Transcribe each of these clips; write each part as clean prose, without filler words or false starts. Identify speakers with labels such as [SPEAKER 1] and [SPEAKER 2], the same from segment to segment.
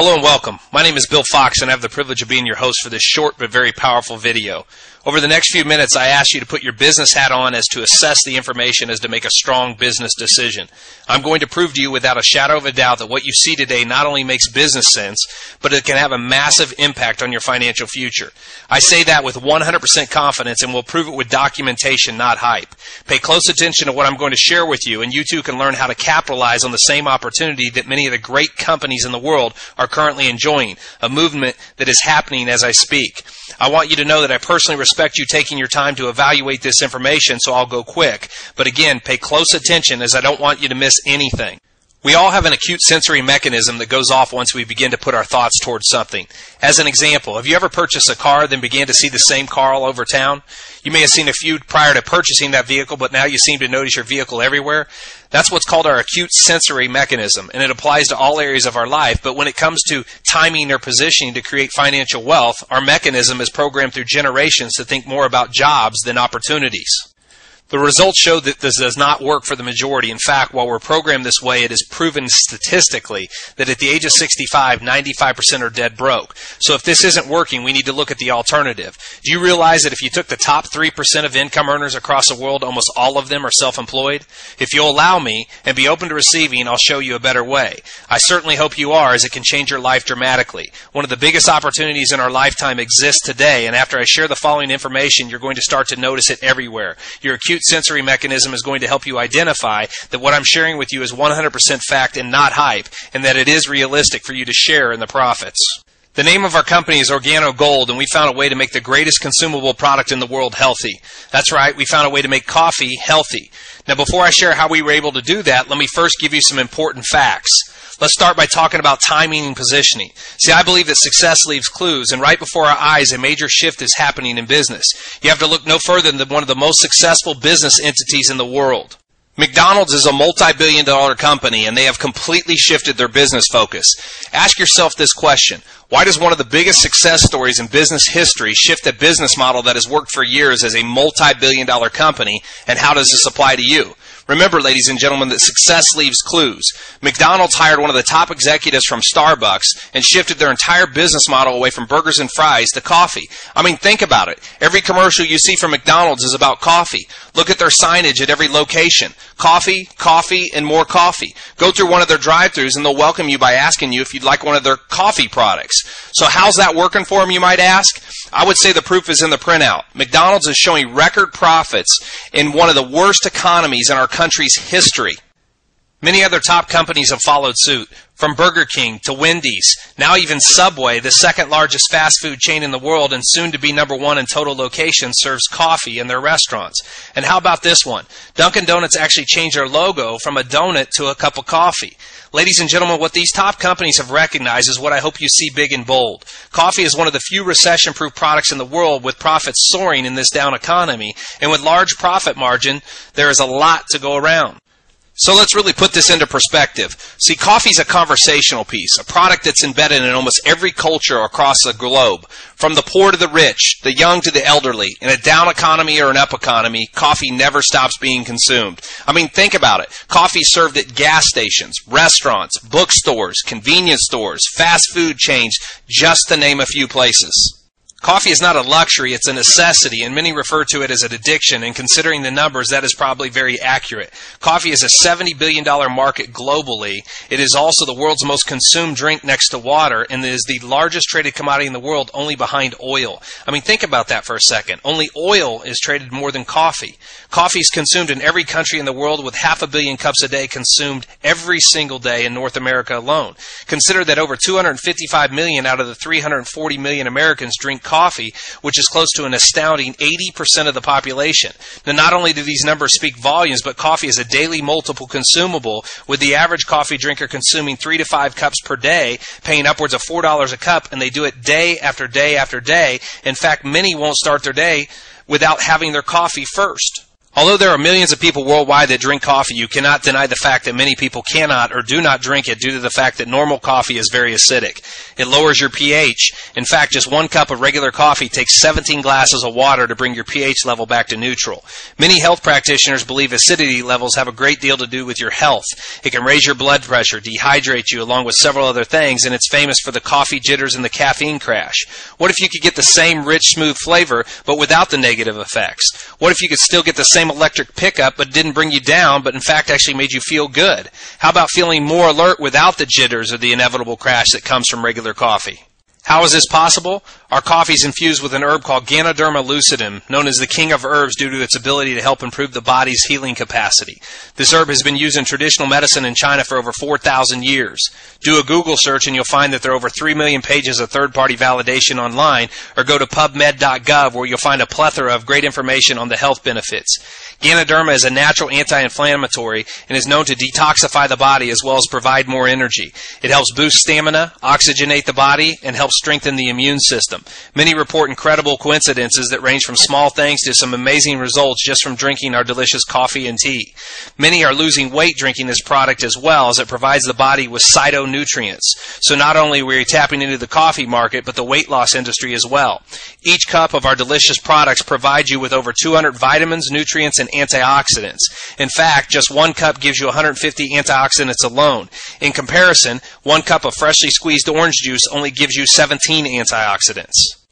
[SPEAKER 1] Hello and welcome. My name is Bill Fox and I have the privilege of being your host for this short but very powerful video. Over the next few minutes, I ask you to put your business hat on as to assess the information as to make a strong business decision. I'm going to prove to you without a shadow of a doubt that what you see today not only makes business sense, but it can have a massive impact on your financial future. I say that with 100% confidence and will prove it with documentation, not hype. Pay close attention to what I'm going to share with you, and you too can learn how to capitalize on the same opportunity that many of the great companies in the world are currently enjoying, a movement that is happening as I speak. I want you to know that I personally respect you taking your time to evaluate this information, so I'll go quick. But again, pay close attention as I don't want you to miss anything. We all have an acute sensory mechanism that goes off once we begin to put our thoughts towards something. As an example, have you ever purchased a car then began to see the same car all over town? You may have seen a few prior to purchasing that vehicle, but now you seem to notice your vehicle everywhere. That's what's called our acute sensory mechanism, and it applies to all areas of our life. But when it comes to timing or positioning to create financial wealth, our mechanism is programmed through generations to think more about jobs than opportunities. The results show that this does not work for the majority. In fact, while we're programmed this way, it is proven statistically that at the age of 65, 95% are dead broke. So if this isn't working, we need to look at the alternative. Do you realize that if you took the top 3% of income earners across the world, almost all of them are self-employed? If you'll allow me and be open to receiving, I'll show you a better way. I certainly hope you are, as it can change your life dramatically. One of the biggest opportunities in our lifetime exists today, and after I share the following information, you're going to start to notice it everywhere. Your acute sensory mechanism is going to help you identify that what I'm sharing with you is 100% fact and not hype, and that it is realistic for you to share in the profits. The name of our company is Organo Gold, and we found a way to make the greatest consumable product in the world healthy. That's right, we found a way to make coffee healthy. Now, before I share how we were able to do that, let me first give you some important facts. Let's start by talking about timing and positioning. See, I believe that success leaves clues, and right before our eyes, a major shift is happening in business. You have to look no further than one of the most successful business entities in the world. McDonald's is a multi-billion-dollar company, and they have completely shifted their business focus. Ask yourself this question: why does one of the biggest success stories in business history shift a business model that has worked for years as a multi-billion-dollar company, and how does this apply to you? Remember, ladies and gentlemen, that success leaves clues. McDonald's hired one of the top executives from Starbucks and shifted their entire business model away from burgers and fries to coffee. I mean, think about it. Every commercial you see from McDonald's is about coffee. Look at their signage at every location. Coffee, coffee, and more coffee. Go through one of their drive-thrus and they'll welcome you by asking you if you'd like one of their coffee products. So how's that working for them, you might ask? I would say the proof is in the printout. McDonald's is showing record profits in one of the worst economies in our country's history. Many other top companies have followed suit, from Burger King to Wendy's, now even Subway, the second largest fast food chain in the world and soon to be #1 in total locations, serves coffee in their restaurants. And how about this one? Dunkin' Donuts actually changed their logo from a donut to a cup of coffee. Ladies and gentlemen, what these top companies have recognized is what I hope you see big and bold. Coffee is one of the few recession-proof products in the world, with profits soaring in this down economy, and with large profit margin, there is a lot to go around. So let's really put this into perspective. See, coffee's a conversational piece, a product that's embedded in almost every culture across the globe. From the poor to the rich, the young to the elderly, in a down economy or an up economy, coffee never stops being consumed. I mean, think about it. Coffee's served at gas stations, restaurants, bookstores, convenience stores, fast food chains, just to name a few places. Coffee is not a luxury, it's a necessity, and many refer to it as an addiction, and considering the numbers, that is probably very accurate. Coffee is a $70 billion market globally. It is also the world's most consumed drink next to water, and it is the largest traded commodity in the world, only behind oil. I mean, think about that for a second. Only oil is traded more than coffee. Coffee is consumed in every country in the world, with 500 million cups a day consumed every single day in North America alone. Consider that over 255 million out of the 340 million Americans drink coffee, which is close to an astounding 80% of the population. Now, not only do these numbers speak volumes, but coffee is a daily multiple consumable, with the average coffee drinker consuming 3 to 5 cups per day, paying upwards of $4 a cup, and they do it day after day after day. In fact, many won't start their day without having their coffee first. Although there are millions of people worldwide that drink coffee, you cannot deny the fact that many people cannot or do not drink it due to the fact that normal coffee is very acidic. It lowers your pH. In fact, just 1 cup of regular coffee takes 17 glasses of water to bring your pH level back to neutral. Many health practitioners believe acidity levels have a great deal to do with your health. It can raise your blood pressure, dehydrate you, along with several other things, and it's famous for the coffee jitters and the caffeine crash. What if you could get the same rich, smooth flavor, but without the negative effects? What if you could still get the same electric pickup, but didn't bring you down, but in fact actually made you feel good? How about feeling more alert without the jitters or the inevitable crash that comes from regular coffee? How is this possible? Our coffee is infused with an herb called Ganoderma lucidum, known as the king of herbs due to its ability to help improve the body's healing capacity. This herb has been used in traditional medicine in China for over 4,000 years. Do a Google search and you'll find that there are over 3 million pages of third-party validation online, or go to pubmed.gov where you'll find a plethora of great information on the health benefits. Ganoderma is a natural anti-inflammatory and is known to detoxify the body as well as provide more energy. It helps boost stamina, oxygenate the body, and helps strengthen the immune system. Many report incredible coincidences that range from small things to some amazing results just from drinking our delicious coffee and tea. Many are losing weight drinking this product as well, as it provides the body with phytonutrients. So not only are we tapping into the coffee market, but the weight loss industry as well. Each cup of our delicious products provides you with over 200 vitamins, nutrients, and antioxidants. In fact, just 1 cup gives you 150 antioxidants alone. In comparison, 1 cup of freshly squeezed orange juice only gives you 17 antioxidants.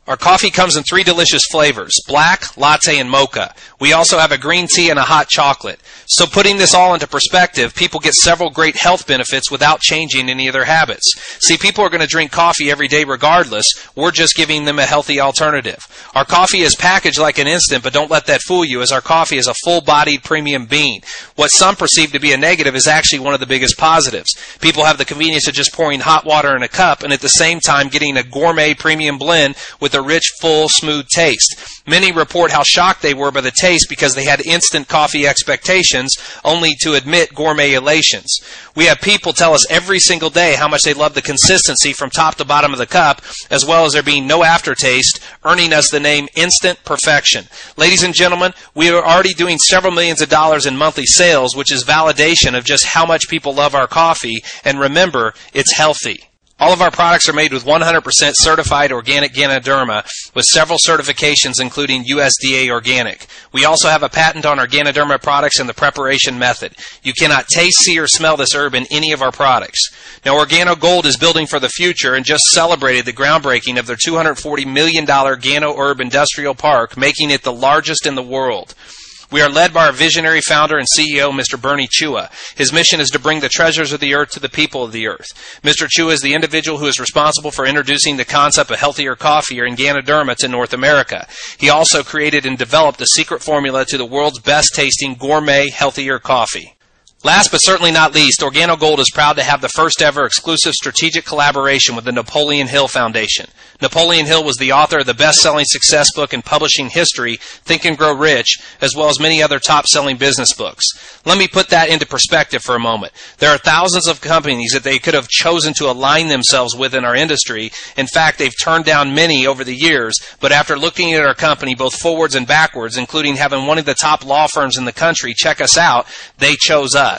[SPEAKER 1] Our coffee comes in 3 delicious flavors: black, latte, and mocha. We also have a green tea and a hot chocolate. So putting this all into perspective, people get several great health benefits without changing any of their habits. See, people are going to drink coffee every day regardless. We're just giving them a healthy alternative. Our coffee is packaged like an instant, but don't let that fool you, as our coffee is a full-bodied premium bean. What some perceive to be a negative is actually one of the biggest positives. People have the convenience of just pouring hot water in a cup and at the same time getting a gourmet premium blend with a rich, full, smooth taste. Many report how shocked they were by the taste because they had instant coffee expectations, only to admit gourmet elations. We have people tell us every single day how much they love the consistency from top to bottom of the cup, as well as there being no aftertaste, earning us the name Instant Perfection. Ladies and gentlemen, we are already doing several millions of dollars in monthly sales, which is validation of just how much people love our coffee, and remember, it's healthy. All of our products are made with 100% certified organic Ganoderma with several certifications including USDA Organic. We also have a patent on our Ganoderma products and the preparation method. You cannot taste, see, or smell this herb in any of our products. Now, Organo Gold is building for the future and just celebrated the groundbreaking of their $240 million Gano Herb Industrial Park, making it the largest in the world. We are led by our visionary founder and CEO, Mr. Bernie Chua. His mission is to bring the treasures of the earth to the people of the earth. Mr. Chua is the individual who is responsible for introducing the concept of healthier coffee or Ganoderma to North America. He also created and developed the secret formula to the world's best-tasting gourmet, healthier coffee. Last but certainly not least, Organo Gold is proud to have the first ever exclusive strategic collaboration with the Napoleon Hill Foundation. Napoleon Hill was the author of the best-selling success book in publishing history, Think and Grow Rich, as well as many other top-selling business books. Let me put that into perspective for a moment. There are thousands of companies that they could have chosen to align themselves with in our industry. In fact, they've turned down many over the years, but after looking at our company both forwards and backwards, including having one of the top law firms in the country check us out, they chose us.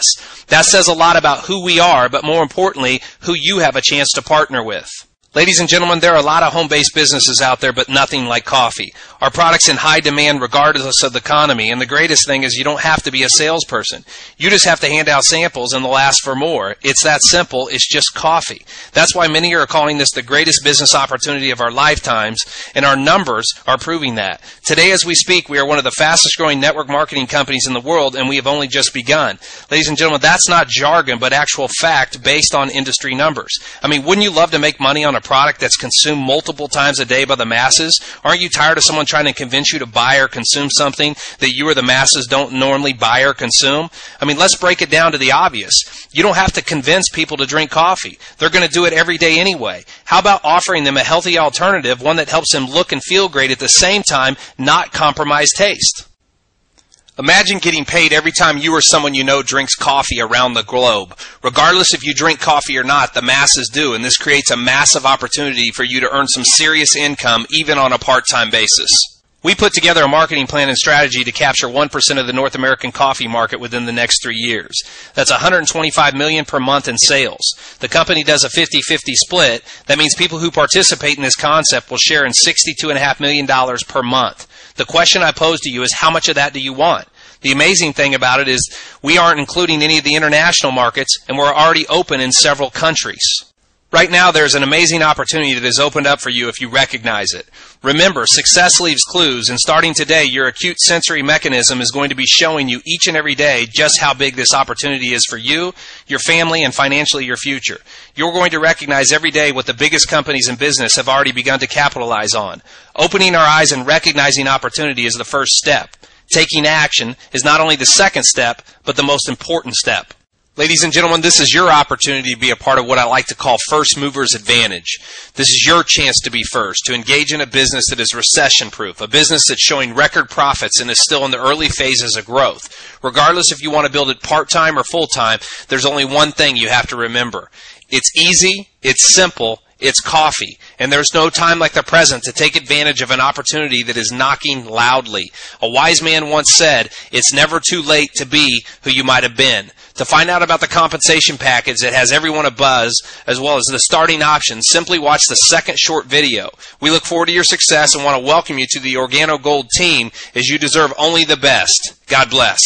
[SPEAKER 1] That says a lot about who we are, but more importantly, who you have a chance to partner with. Ladies and gentlemen, there are a lot of home-based businesses out there, but nothing like coffee. Our product's in high demand regardless of the economy, and the greatest thing is you don't have to be a salesperson. You just have to hand out samples and they'll ask for more. It's that simple. It's just coffee. That's why many are calling this the greatest business opportunity of our lifetimes, and our numbers are proving that. Today, as we speak, we are one of the fastest-growing network marketing companies in the world, and we have only just begun. Ladies and gentlemen, that's not jargon, but actual fact based on industry numbers. I mean, wouldn't you love to make money on a product that's consumed multiple times a day by the masses? Aren't you tired of someone trying to convince you to buy or consume something that you or the masses don't normally buy or consume? I mean, let's break it down to the obvious. You don't have to convince people to drink coffee. They're going to do it every day anyway. How about offering them a healthy alternative, one that helps them look and feel great at the same time, not compromise taste? Imagine getting paid every time you or someone you know drinks coffee around the globe. Regardless if you drink coffee or not, the masses do, and this creates a massive opportunity for you to earn some serious income even on a part-time basis. We put together a marketing plan and strategy to capture 1% of the North American coffee market within the next 3 years. That's $125 million per month in sales. The company does a 50-50 split. That means people who participate in this concept will share in $62.5 million per month. The question I pose to you is, how much of that do you want? The amazing thing about it is we aren't including any of the international markets, and we're already open in several countries. Right now, there's an amazing opportunity that is opened up for you if you recognize it. Remember, success leaves clues, and starting today, your acute sensory mechanism is going to be showing you each and every day just how big this opportunity is for you, your family, and financially your future. You're going to recognize every day what the biggest companies in business have already begun to capitalize on. Opening our eyes and recognizing opportunity is the first step. Taking action is not only the second step, but the most important step. Ladies and gentlemen, this is your opportunity to be a part of what I like to call first mover's advantage. This is your chance to be first, to engage in a business that is recession-proof, a business that's showing record profits and is still in the early phases of growth. Regardless if you want to build it part-time or full-time, there's only one thing you have to remember. It's easy, it's simple, it's coffee, and there's no time like the present to take advantage of an opportunity that is knocking loudly. A wise man once said, it's never too late to be who you might have been. To find out about the compensation package that has everyone abuzz, as well as the starting options, simply watch the second short video. We look forward to your success and want to welcome you to the Organo Gold team, as you deserve only the best. God bless.